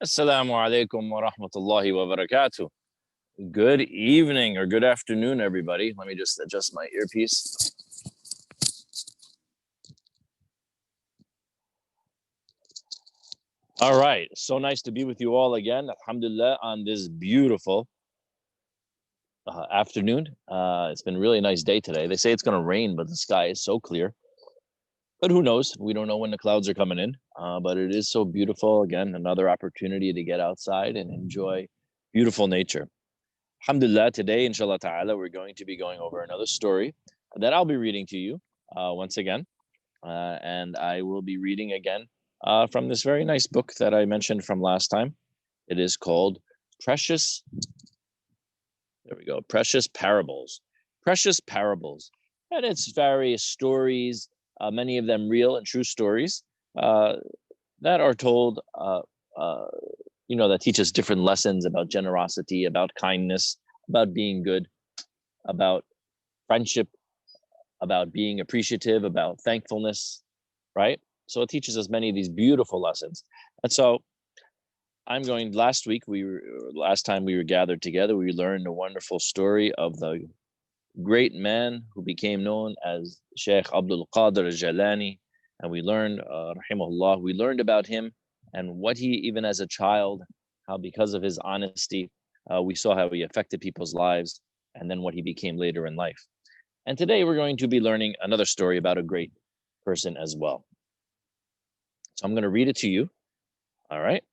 Assalamu alaikum wa rahmatullahi wa barakatuh. Good evening or good afternoon, everybody. Let me just adjust my earpiece. All right. So nice to be with you all again. Alhamdulillah, on this beautiful afternoon. It's been a really nice day today. They say it's going to rain, but the sky is so clear. But who knows? We don't know when the clouds are coming in. But it is so beautiful. Again, another opportunity to get outside and enjoy beautiful nature. Alhamdulillah, today, inshallah ta'ala, we're going to be going over another story that I'll be reading to you once again. And I will be reading again from this very nice book that I mentioned from last time. It is called Precious Parables. Precious Parables. And it's various stories, many of them real and true stories that are told that teach us different lessons about generosity, about kindness, about being good, about friendship, about being appreciative, about thankfulness, right? So it teaches us many of these beautiful lessons. And so last time we were gathered together, we learned a wonderful story of the great man who became known as Sheikh Abdul Qadir al-Jalani. And we learned, rahimahullah, we learned about him and what he, even as a child, how because of his honesty, we saw how he affected people's lives, and then what he became later in life. And today we're going to be learning another story about a great person as well. So I'm going to read it to you. All right.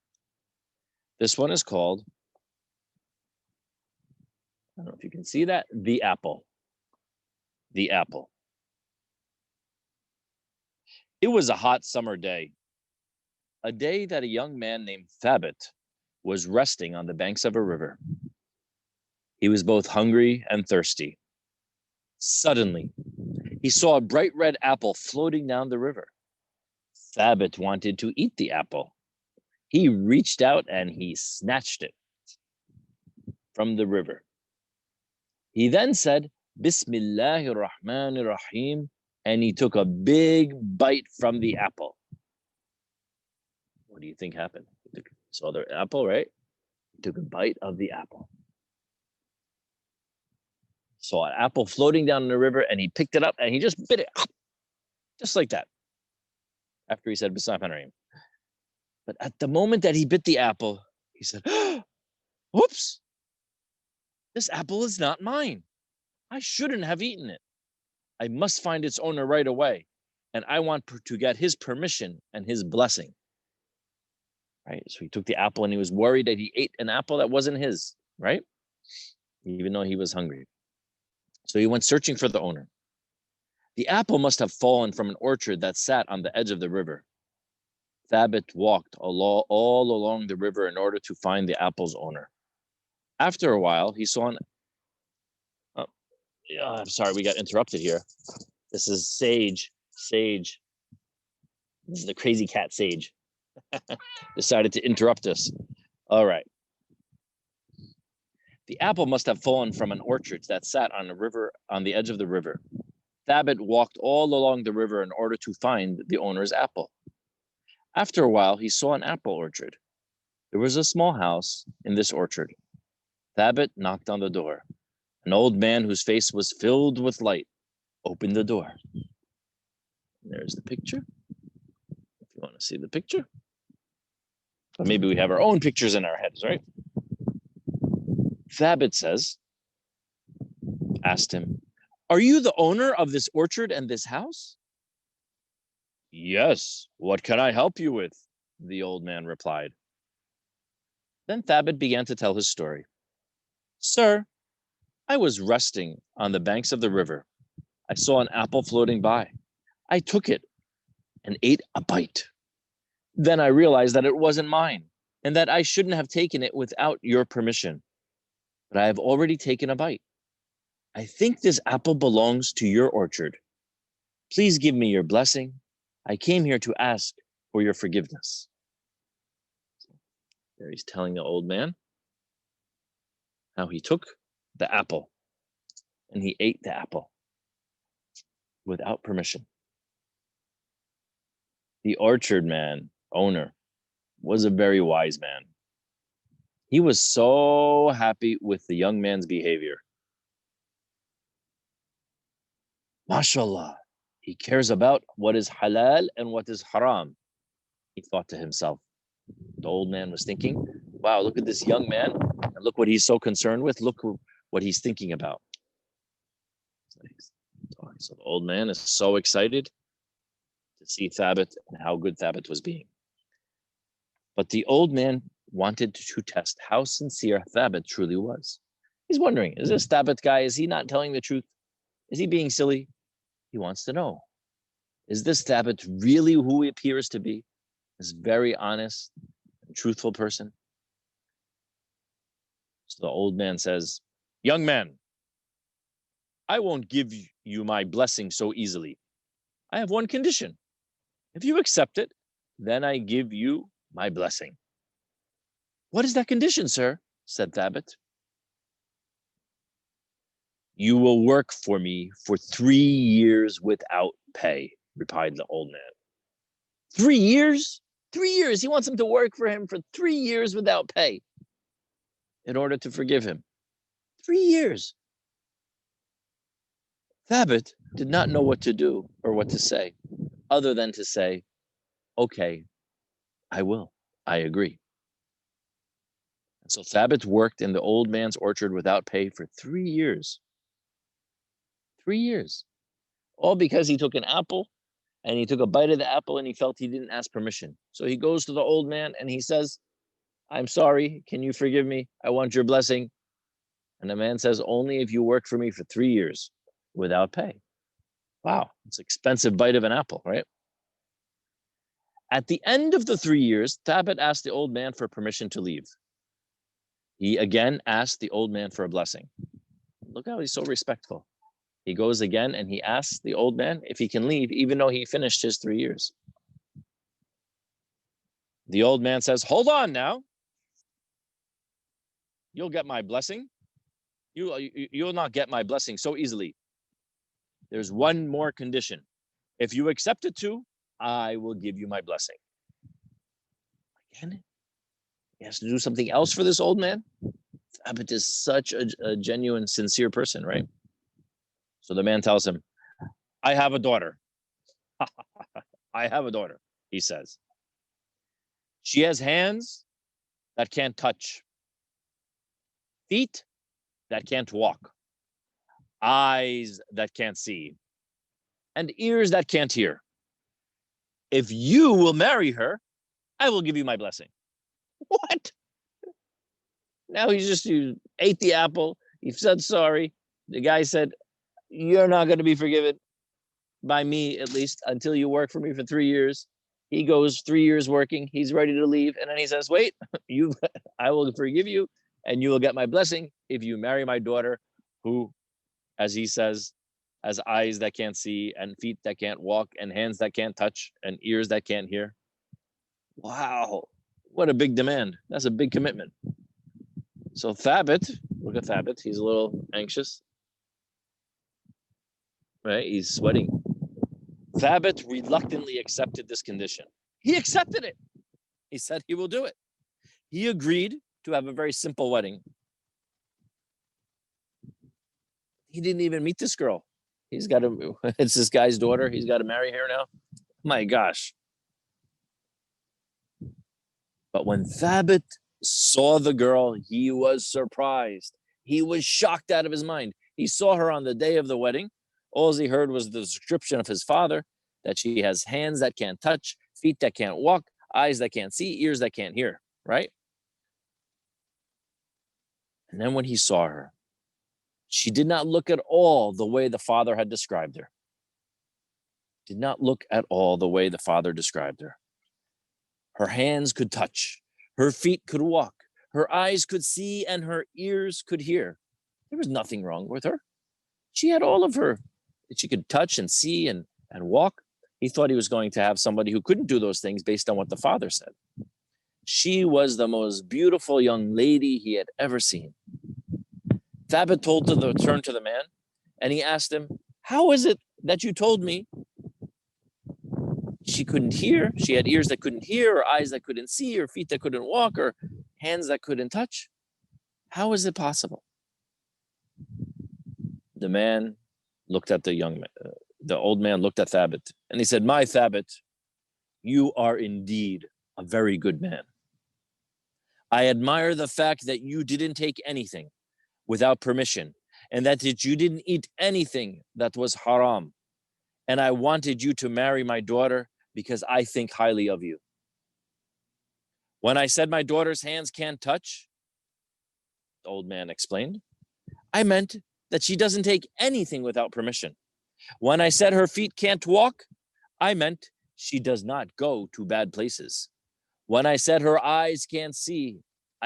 This one is called, I don't know if you can see that, The Apple. The Apple. It was a hot summer day, a day that a young man named Sabbat was resting on the banks of a river. He was both hungry and thirsty. Suddenly, he saw a bright red apple floating down the river. Sabbat wanted to eat the apple. He reached out and he snatched it from the river. He then said, Bismillahir Rahmanir Rahim, and he took a big bite from the apple. What do you think happened? He saw the apple, right? He took a bite of the apple. Saw an apple floating down in the river, and he picked it up and he just bit it, just like that. After he said Bismillahir Rahmanir Rahim. But at the moment that he bit the apple, he said, "Whoops! This apple is not mine. I shouldn't have eaten it. I must find its owner right away, and I want to get his permission and his blessing." Right? So he took the apple and he was worried that he ate an apple that wasn't his, right? Even though he was hungry. So he went searching for the owner. The apple must have fallen from an orchard that sat on the edge of the river. Thabit walked all along the river in order to find the apple's owner. After a while, he saw an... I'm sorry, we got interrupted here. This is Sage. This is the crazy cat Sage. Decided to interrupt us. All right. The apple must have fallen from an orchard that sat on the edge of the river. Thabit walked all along the river in order to find the owner's apple. After a while, he saw an apple orchard. There was a small house in this orchard. Thabit knocked on the door. An old man whose face was filled with light opened the door. There's the picture. If you want to see the picture. But maybe we have our own pictures in our heads, right? Thabit asked him, "Are you the owner of this orchard and this house?" "Yes, what can I help you with?" the old man replied. Then Thabit began to tell his story. "Sir, I was resting on the banks of the river. I saw an apple floating by. I took it and ate a bite. Then I realized that it wasn't mine and that I shouldn't have taken it without your permission. But I have already taken a bite. I think this apple belongs to your orchard. Please give me your blessing. I came here to ask for your forgiveness." There he's telling the old man how he took the apple and he ate the apple without permission. The orchard owner, was a very wise man. He was so happy with the young man's behavior. MashaAllah, he cares about what is halal and what is haram, he thought to himself. The old man was thinking, wow, look at this young man, and look what he's so concerned with. Look what he's thinking about. So the old man is so excited to see Thabit and how good Thabit was being. But the old man wanted to test how sincere Thabit truly was. He's wondering, is this Thabit guy, is he not telling the truth? Is he being silly? He wants to know, is this Thabit really who he appears to be? This very honest and truthful person? So the old man says, young man, I won't give you my blessing so easily. I have one condition. If you accept it, then I give you my blessing. What is that condition, sir? Said Thabit. You will work for me for 3 years without pay, replied the old man. 3 years? 3 years. He wants him to work for him for 3 years without pay in order to forgive him. 3 years. Thabit did not know what to do or what to say, other than to say, okay, I will. I agree. And so Thabit worked in the old man's orchard without pay for 3 years. 3 years. All because he took an apple and he took a bite of the apple and he felt he didn't ask permission. So he goes to the old man and he says, I'm sorry, can you forgive me? I want your blessing. And the man says, only if you work for me for 3 years without pay. Wow, it's an expensive bite of an apple, right? At the end of the 3 years, Thabit asked the old man for permission to leave. He again asked the old man for a blessing. Look how he's so respectful. He goes again and he asks the old man if he can leave, even though he finished his 3 years. The old man says, hold on now. You'll get my blessing. You'll not get my blessing so easily. There's one more condition. If you accept it too, I will give you my blessing. Again, he has to do something else for this old man. Thabit is such a genuine, sincere person, right? So the man tells him, I have a daughter. I have a daughter, he says. She has hands that can't touch, feet that can't walk, eyes that can't see, and ears that can't hear. If you will marry her, I will give you my blessing. What? Now you ate the apple. He said sorry. The guy said, you're not going to be forgiven by me, at least, until you work for me for 3 years. He goes 3 years working. He's ready to leave. And then he says, wait, I will forgive you and you will get my blessing if you marry my daughter, who, as he says, has eyes that can't see and feet that can't walk and hands that can't touch and ears that can't hear. Wow, what a big demand. That's a big commitment. So Thabit, look at Thabit. He's a little anxious, right? He's sweating. Thabit reluctantly accepted this condition. He accepted it. He said he will do it. He agreed to have a very simple wedding. He didn't even meet this girl. It's this guy's daughter. He's got to marry her now. My gosh. But when Thabit saw the girl, he was surprised. He was shocked out of his mind. He saw her on the day of the wedding. All he heard was the description of his father, that she has hands that can't touch, feet that can't walk, eyes that can't see, ears that can't hear, right? And then when he saw her, she did not look at all the way the father had described her. Did not look at all the way the father described her. Her hands could touch, her feet could walk, her eyes could see, and her ears could hear. There was nothing wrong with her. She had all of her. She could touch and see and walk. He thought he was going to have somebody who couldn't do those things based on what the father said. She was the most beautiful young lady he had ever seen. Thabit turned to the man and he asked him, how is it that you told me she couldn't hear? She had ears that couldn't hear, or eyes that couldn't see, or feet that couldn't walk, or hands that couldn't touch? How is it possible? The man looked at the young man. The old man looked at Thabit, and he said, "My Thabit, you are indeed a very good man. I admire the fact that you didn't take anything without permission, and that you didn't eat anything that was haram. And I wanted you to marry my daughter because I think highly of you. When I said my daughter's hands can't touch," the old man explained, "I meant that she doesn't take anything without permission. When I said her feet can't walk, I meant she does not go to bad places. When I said her eyes can't see,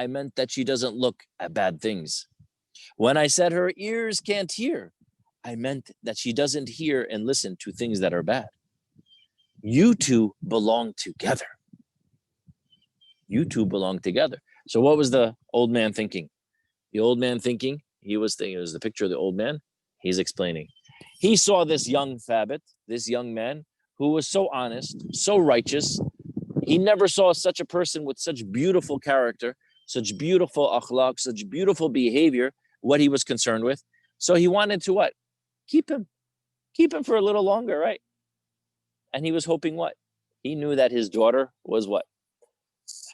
I meant that she doesn't look at bad things. When I said her ears can't hear, I meant that she doesn't hear and listen to things that are bad. You two belong together. You two belong together." So what was the old man thinking? The old man thinking, he was thinking, it was the picture of the old man. He's explaining. He saw this young Thabit, this young man who was so honest, so righteous. He never saw such a person with such beautiful character, such beautiful akhlaq, such beautiful behavior, what he was concerned with. So he wanted to what? Keep him for a little longer, right? And he was hoping what? He knew that his daughter was what?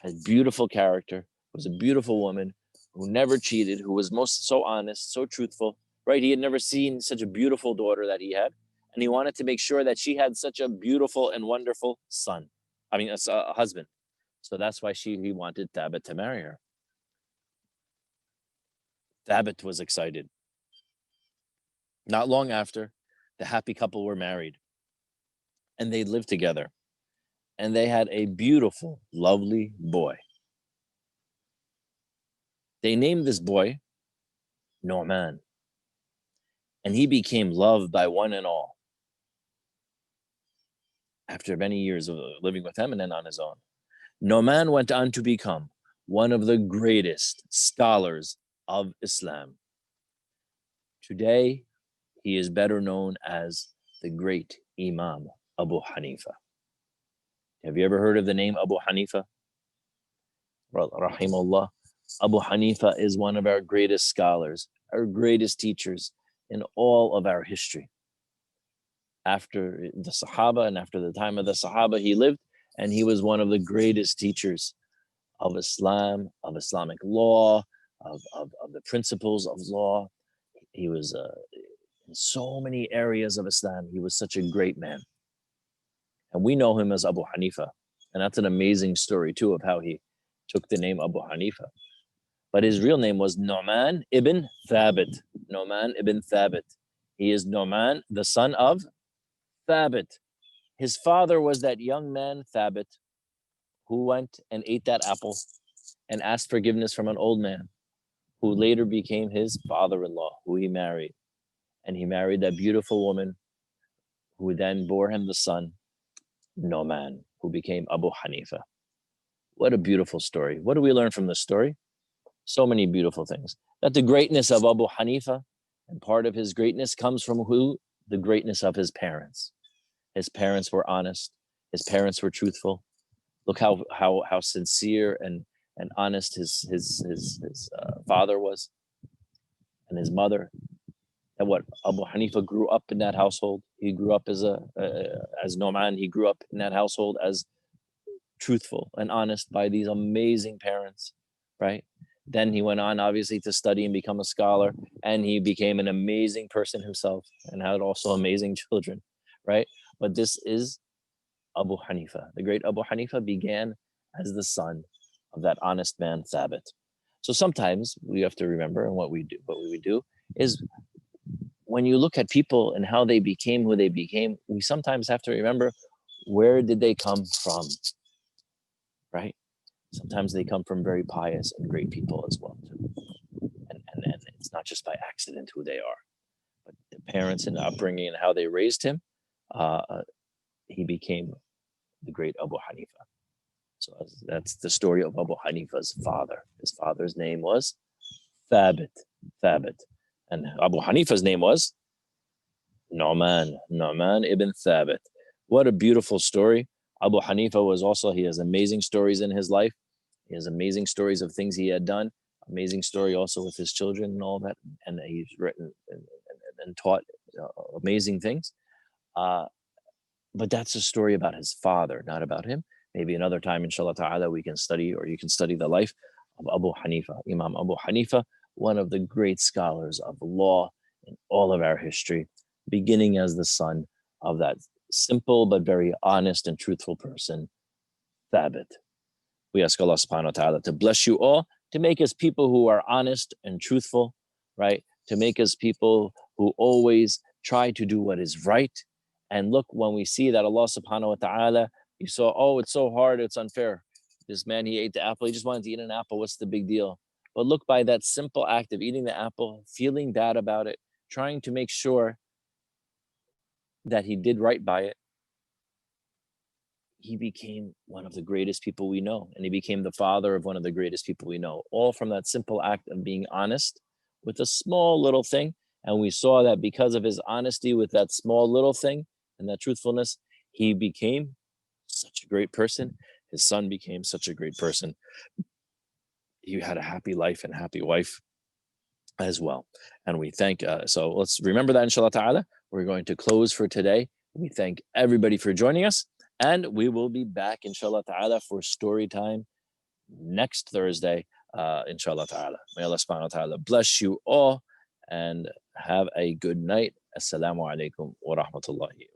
Had beautiful character, was a beautiful woman who never cheated, who was so honest, so truthful, right? He had never seen such a beautiful daughter that he had. And he wanted to make sure that she had such a beautiful and wonderful son. A husband. So that's why he wanted Thabit to marry her. Thabit was excited. Not long after, the happy couple were married. And they lived together. And they had a beautiful, lovely boy. They named this boy Norman. And he became loved by one and all after many years of living with them and then on his own. Norman went on to become one of the greatest scholars of Islam. Today, he is better known as the great Imam Abu Hanifa. Have you ever heard of the name Abu Hanifa? Rahimahullah. Abu Hanifa is one of our greatest scholars, our greatest teachers in all of our history. After the Sahaba and after the time of the Sahaba, he lived, and he was one of the greatest teachers of Islam, of Islamic law, of the principles of law. He was in so many areas of Islam. He was such a great man. And we know him as Abu Hanifa. And that's an amazing story too of how he took the name Abu Hanifa. But his real name was Nu'man ibn Thabit. Nu'man ibn Thabit. He is Nu'man, the son of Thabit. His father was that young man, Thabit, who went and ate that apple and asked forgiveness from an old man who later became his father-in-law, who he married. And he married that beautiful woman who then bore him the son, Nu'man, who became Abu Hanifa. What a beautiful story. What do we learn from this story? So many beautiful things. That the greatness of Abu Hanifa, and part of his greatness comes from who? The greatness of his parents. His parents were honest. His parents were truthful. Look how sincere and honest his father was, and his mother. And what Abu Hanifa grew up in that household. He grew up as Nu'man. He grew up in that household as truthful and honest by these amazing parents, right? Then he went on, obviously, to study and become a scholar, and he became an amazing person himself and had also amazing children, right? But this is Abu Hanifa. The great Abu Hanifa began as the son of that honest man, Thabit. So sometimes we have to remember, and what we do is when you look at people and how they became who they became, we sometimes have to remember, where did they come from, right? Sometimes they come from very pious and great people as well, too. And it's not just by accident who they are, but the parents and upbringing and how they raised him, he became the great Abu Hanifa. So that's the story of Abu Hanifa's father. His father's name was Thabit. And Abu Hanifa's name was Nu'man ibn Thabit. What a beautiful story. Abu Hanifa was also, he has amazing stories in his life. He has amazing stories of things he had done, amazing story also with his children and all that. And he's written and taught amazing things. But that's a story about his father, not about him. Maybe another time, inshallah ta'ala, we can study, or you can study the life of Abu Hanifa, Imam Abu Hanifa, one of the great scholars of law in all of our history, beginning as the son of that simple but very honest and truthful person, Sabbat. We ask Allah subhanahu wa ta'ala to bless you all, to make us people who are honest and truthful, right? To make us people who always try to do what is right. And look, when we see that Allah subhanahu wa ta'ala, you saw, oh, it's so hard, it's unfair. This man, he ate the apple, he just wanted to eat an apple, what's the big deal? But look, by that simple act of eating the apple, feeling bad about it, trying to make sure that he did right by it, he became one of the greatest people we know. And he became the father of one of the greatest people we know, all from that simple act of being honest with a small little thing. And we saw that because of his honesty with that small little thing and that truthfulness, he became such a great person. His son became such a great person. He had a happy life and happy wife as well. And we thank, so let's remember that, inshallah ta'ala. We're going to close for today. We thank everybody for joining us. And we will be back, inshallah ta'ala, for story time next Thursday, inshallah ta'ala. May Allah subhanahu wa ta'ala bless you all and have a good night. Assalamu alaikum wa rahmatullahi